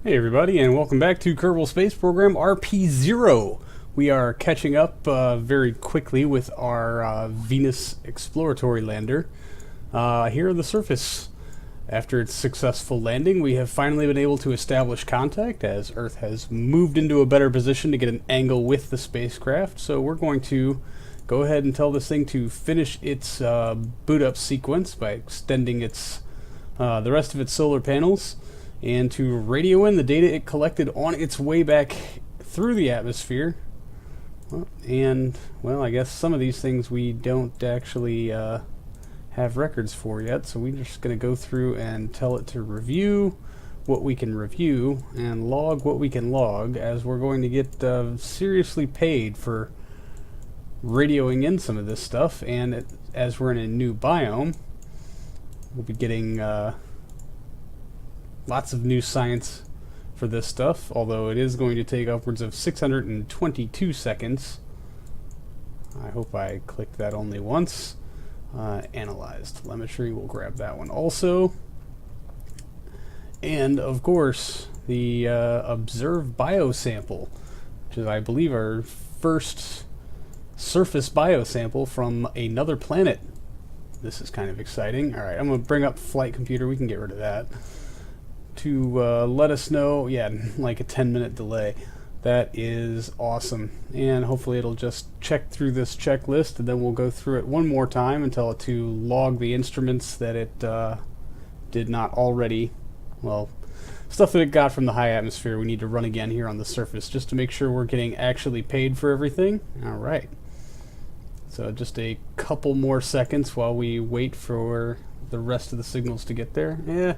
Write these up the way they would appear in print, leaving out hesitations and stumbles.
Hey everybody, and welcome back to Kerbal Space Program RP-0. We are catching up very quickly with our Venus exploratory lander here on the surface. After its successful landing, we have finally been able to establish contact as Earth has moved into a better position to get an angle with the spacecraft. So we're going to go ahead and tell this thing to finish its boot up sequence by extending its the rest of its solar panels, and to radio in the data it collected on its way back through the atmosphere. Well, I guess some of these things we don't actually have records for yet, so we're just going to go through and tell it to review what we can review and log what we can log, as we're going to get seriously paid for radioing in some of this stuff. And as we're in a new biome, we'll be getting lots of new science for this stuff, although it is going to take upwards of 622 seconds. I hope I clicked that only once. Analyze telemetry, we'll grab that one also. And of course, the observe biosample, which is, I believe, our first surface biosample from another planet. This is kind of exciting. Alright, I'm going to bring up flight computer, we can get rid of that, to let us know, like a 10-minute delay. That is awesome. And hopefully it'll just check through this checklist, and then we'll go through it one more time and tell it to log the instruments that it did not already, well, stuff that it got from the high atmosphere we need to run again here on the surface, just to make sure we're getting actually paid for everything. Alright. So just a couple more seconds while we wait for the rest of the signals to get there.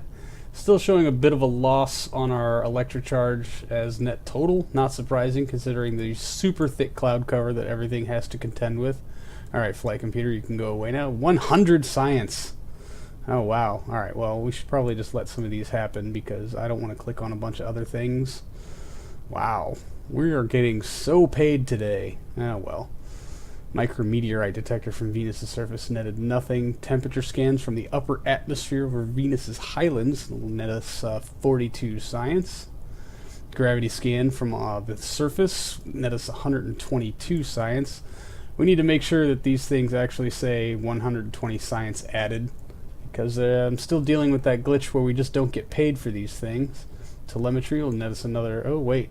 Still showing a bit of a loss on our electric charge as net total. Not surprising, considering the super thick cloud cover that everything has to contend with. Alright, flight computer, you can go away now. 100 science! Oh wow. Alright, well, we should probably just let some of these happen, because I don't want to click on a bunch of other things. Wow. We are getting so paid today. Oh well. Micrometeorite detector from Venus' surface netted nothing. Temperature scans from the upper atmosphere over Venus' highlands will net us 42 science. Gravity scan from the surface net us 122 science. We need to make sure that these things actually say 120 science added, because I'm still dealing with that glitch where we just don't get paid for these things. Telemetry will net us another... oh wait.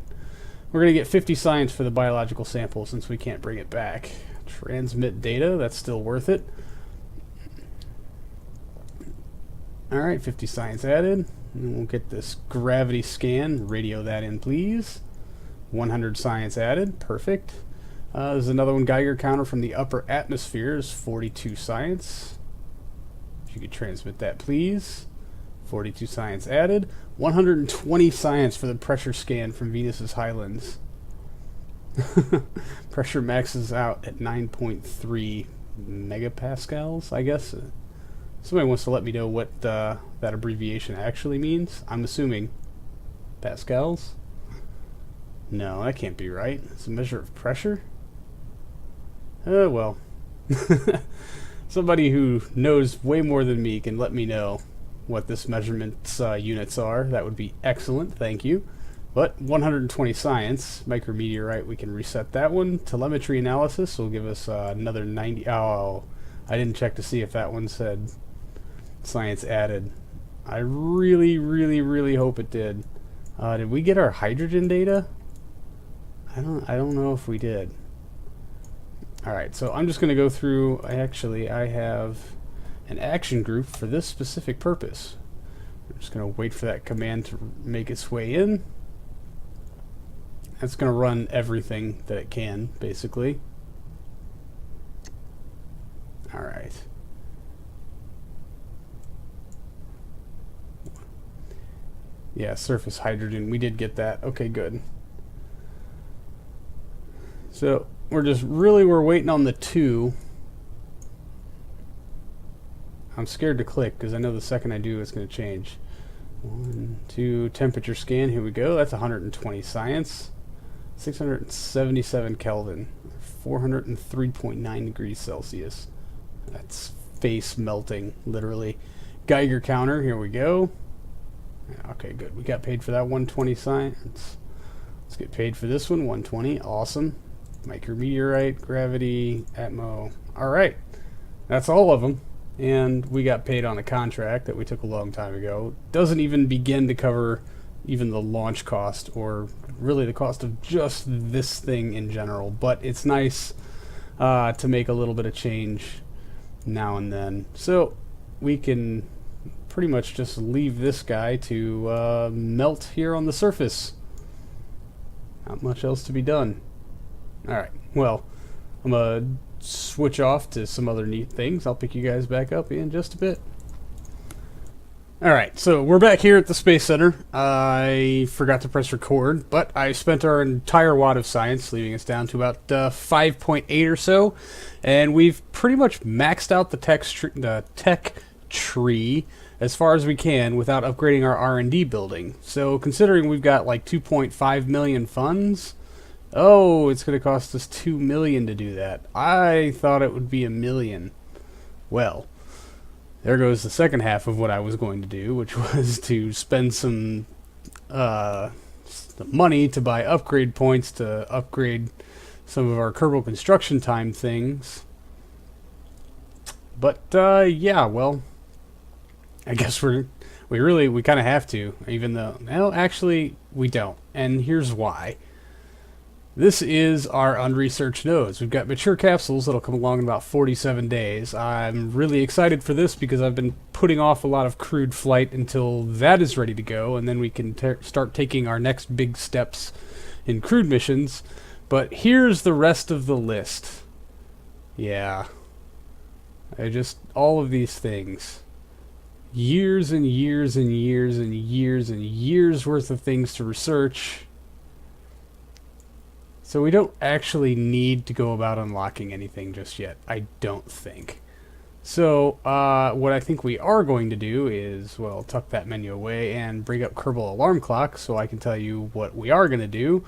We're going to get 50 science for the biological sample since we can't bring it back. Transmit data, that's still worth it. Alright, 50 science added. And we'll get this gravity scan. Radio that in, please. 100 science added. Perfect. There's another one. Geiger counter from the upper atmosphere is 42 science. If you could transmit that, please. 42 science added. 120 science for the pressure scan from Venus' highlands. Pressure maxes out at 9.3 megapascals, I guess. Somebody wants to let me know what that abbreviation actually means. I'm assuming pascals. No, that can't be right. It's a measure of pressure. Oh well. Somebody who knows way more than me can let me know what this measurement's units are. That would be excellent, thank you. But 120 science, micrometeorite, we can reset that one. Telemetry analysis will give us another 90. Oh, I didn't check to see if that one said science added. I really, really, really hope it did. Did we get our hydrogen data? I don't know if we did. Alright, so I'm just going to go through. I have an action group for this specific purpose. I'm just going to wait for that command to make its way in. It's going to run everything that it can, basically. Alright. Yeah, surface hydrogen. We did get that. Okay, good. So, we're waiting on the 2. I'm scared to click, because I know the second I do, it's going to change. 1, 2, temperature scan. Here we go. That's 120 science. 677 Kelvin, 403.9 degrees Celsius. That's face melting, literally. Geiger counter, here we go. Okay, good. We got paid for that 120 science. Let's get paid for this one, 120. Awesome. Micrometeorite, gravity, Atmo. Alright. That's all of them. And we got paid on a contract that we took a long time ago. Doesn't even begin to cover even the launch cost, or really the cost of just this thing in general. But it's nice to make a little bit of change now and then. So we can pretty much just leave this guy to melt here on the surface. Not much else to be done. Alright, well, I'm going to switch off to some other neat things. I'll pick you guys back up in just a bit. Alright, so we're back here at the Space Center. I forgot to press record, but I spent our entire wad of science, leaving us down to about 5.8 or so, and we've pretty much maxed out the tech tree as far as we can without upgrading our R&D building. So considering we've got like 2.5 million funds, oh, it's going to cost us 2 million to do that. I thought it would be $1 million. Well, there goes the second half of what I was going to do, which was to spend some money to buy upgrade points to upgrade some of our Kerbal construction time things. But yeah, well, I guess we kind of have to, even though, well, actually we don't, and here's why. This is our unresearched nodes. We've got mature capsules that'll come along in about 47 days. I'm really excited for this because I've been putting off a lot of crewed flight until that is ready to go, and then we can start taking our next big steps in crewed missions. But here's the rest of the list. Yeah. All of these things. Years and years and years and years and years worth of things to research. So we don't actually need to go about unlocking anything just yet, I don't think. So what I think we are going to do is, well, tuck that menu away and bring up Kerbal Alarm Clock so I can tell you what we are going to do.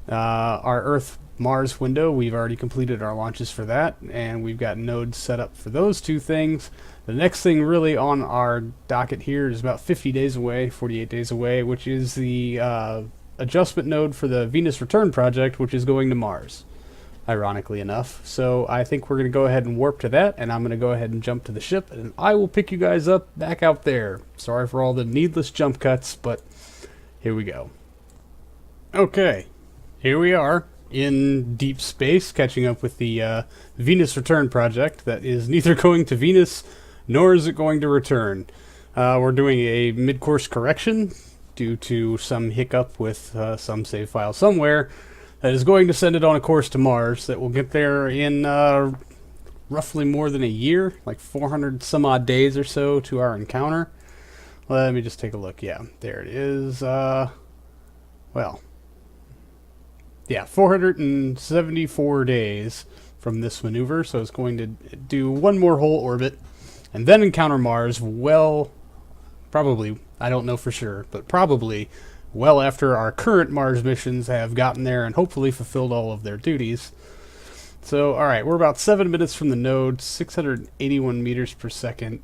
Our Earth-Mars window, we've already completed our launches for that, and we've got nodes set up for those two things. The next thing really on our docket here is about 50 days away, 48 days away, which is the adjustment node for the Venus Return project, which is going to Mars, ironically enough. So I think we're going to go ahead and warp to that, and I'm going to go ahead and jump to the ship, and I will pick you guys up back out there. Sorry for all the needless jump cuts, but here we go. Okay, here we are in deep space, catching up with the Venus Return project that is neither going to Venus nor is it going to return. We're doing a mid-course correction due to some hiccup with some save file somewhere that is going to send it on a course to Mars that will get there in roughly more than a year, like 400 some odd days or so to our encounter. Let me just take a look. Yeah, there it is. Well, yeah, 474 days from this maneuver, so it's going to do one more whole orbit and then encounter Mars, well, probably, I don't know for sure, but probably well after our current Mars missions have gotten there and hopefully fulfilled all of their duties. So, alright, we're about 7 minutes from the node, 681 meters per second.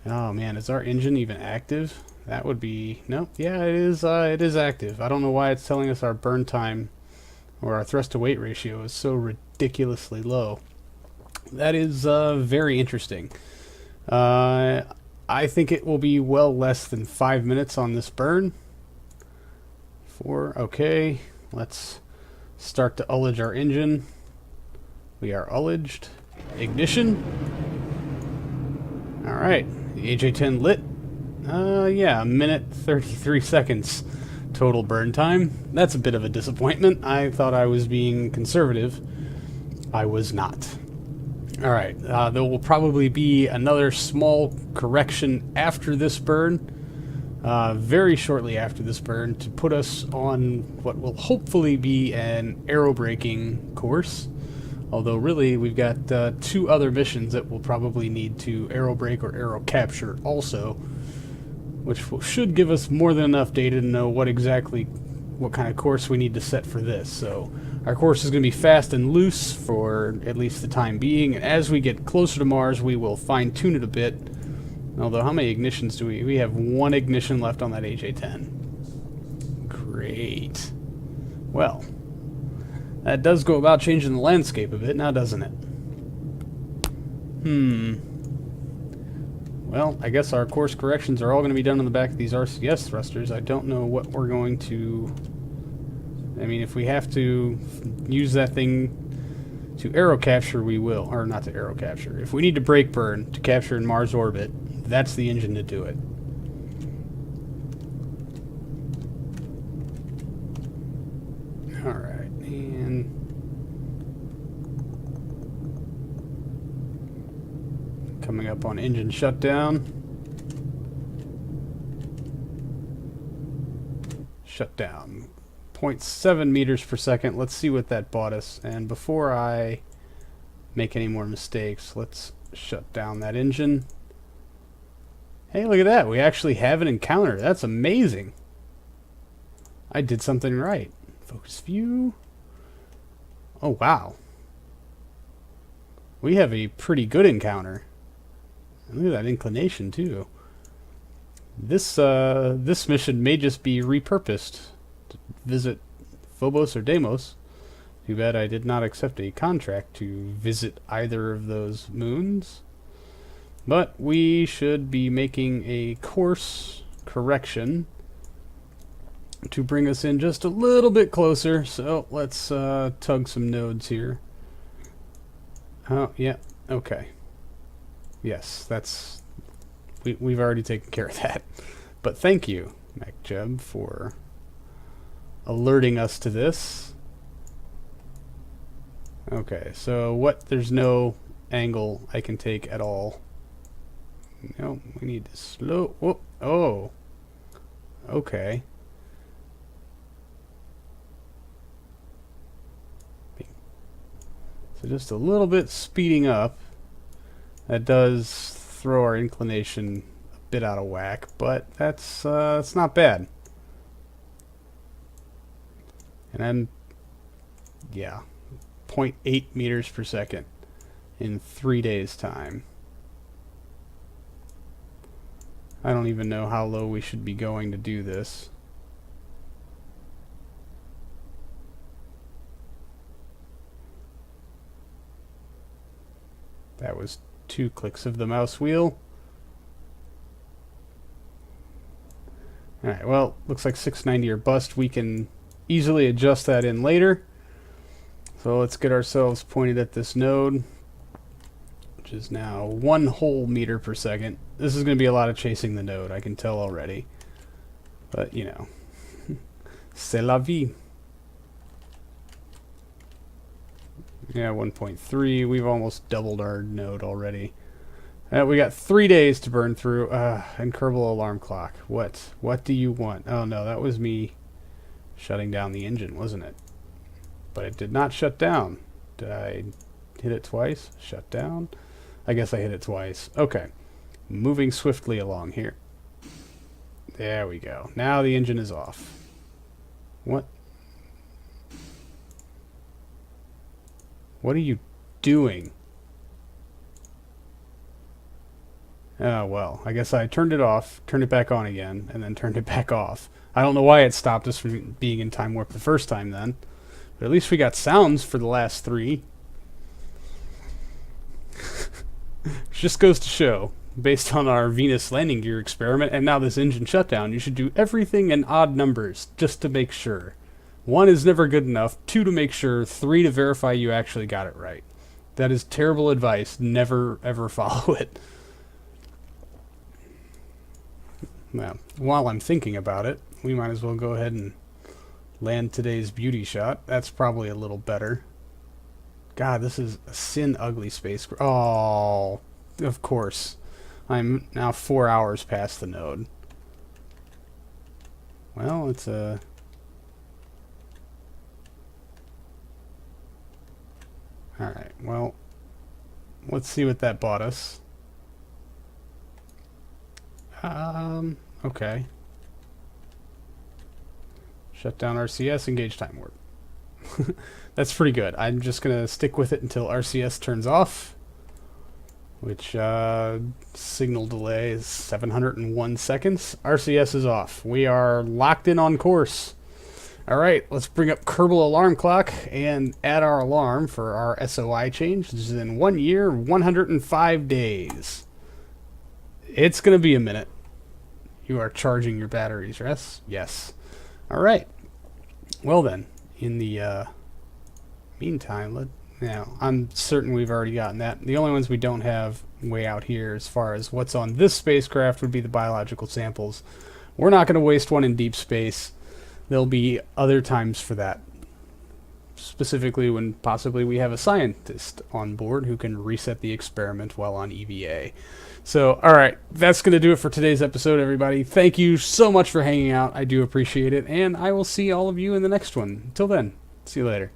Oh man, is our engine even active? That would be, no, yeah, it is active. I don't know why it's telling us our burn time or our thrust to weight ratio is so ridiculously low. That is very interesting. I think it will be well less than 5 minutes on this burn. Okay, let's start to ullage our engine. We are ullaged. Ignition. Alright, the AJ-10 lit. Yeah, 1 minute 33 seconds total burn time. That's a bit of a disappointment. I thought I was being conservative. I was not. Alright, there will probably be another small correction after this burn, very shortly after this burn, to put us on what will hopefully be an aero braking course. Although really, we've got 2 other missions that will probably need to aero brake or aero capture also, which should give us more than enough data to know what kind of course we need to set for this. So our course is going to be fast and loose for at least the time being, and as we get closer to Mars we will fine-tune it a bit. Although, how many ignitions do we... We have one ignition left on that AJ-10. Great. Well, that does go about changing the landscape a bit, now doesn't it? Well, I guess our course corrections are all going to be done on the back of these RCS thrusters. I don't know what we're going to... I mean, if we have to use that thing to aero capture, we will. Or not to aero capture. If we need to brake burn to capture in Mars orbit, that's the engine to do it. Alright, and... coming up on engine shutdown. Shutdown. 0.7 meters per second. Let's see what that bought us. And before I make any more mistakes, let's shut down that engine. Hey, look at that. We actually have an encounter. That's amazing. I did something right. Focus view. Oh, wow. We have a pretty good encounter. Look at that inclination, too. This mission may just be repurposed to visit Phobos or Deimos. Too bad I did not accept a contract to visit either of those moons. But we should be making a course correction to bring us in just a little bit closer. So let's tug some nodes here. Oh, yeah, okay. Yes, that's... We've already taken care of that. But thank you, MacJeb, for alerting us to this. Okay, so what? There's no angle I can take at all. No, we need to slow... Whoop. Oh. Okay. So just a little bit speeding up. That does throw our inclination a bit out of whack, but that's not bad. And I'm, yeah, 0.8 meters per second in 3 days' time. I don't even know how low we should be going to do this. That was 2 clicks of the mouse wheel. Alright, well, looks like 690 or bust. We can easily adjust that in later. So let's get ourselves pointed at this node, which is now 1 whole meter per second. This is going to be a lot of chasing the node, I can tell already. But, you know, c'est la vie. Yeah, 1.3. We've almost doubled our node already. We got 3 days to burn through. And Kerbal alarm clock. What? What do you want? Oh no, that was me shutting down the engine, wasn't it? But it did not shut down. Did I hit it twice? Shut down? I guess I hit it twice. Okay. Moving swiftly along here. There we go. Now the engine is off. What? What are you doing? Oh, well, I guess I turned it off, turned it back on again, and then turned it back off. I don't know why it stopped us from being in time warp the first time then. But at least we got sounds for the last 3. Which just goes to show, based on our Venus landing gear experiment and now this engine shutdown, you should do everything in odd numbers just to make sure. 1 is never good enough, 2 to make sure, 3 to verify you actually got it right. That is terrible advice. Never, ever follow it. Now, while I'm thinking about it, we might as well go ahead and land today's beauty shot. That's probably a little better. God, this is a sin ugly space. Oh, of course. I'm now 4 hours past the node. Well, it's a... Alright, well, let's see what that bought us. Okay. Shut down RCS, engage time warp. That's pretty good. I'm just going to stick with it until RCS turns off. which signal delay is 701 seconds. RCS is off. We are locked in on course. All right, let's bring up Kerbal Alarm Clock and add our alarm for our SOI change. This is in 1 year, 105 days. It's going to be a minute. You are charging your batteries, yes? Yes. All right. Well then, in the meantime, now I'm certain we've already gotten that. The only ones we don't have way out here as far as what's on this spacecraft would be the biological samples. We're not going to waste one in deep space. There'll be other times for that. Specifically when possibly we have a scientist on board who can reset the experiment while on EVA. So, alright, that's going to do it for today's episode, everybody. Thank you so much for hanging out. I do appreciate it, and I will see all of you in the next one. Until then, see you later.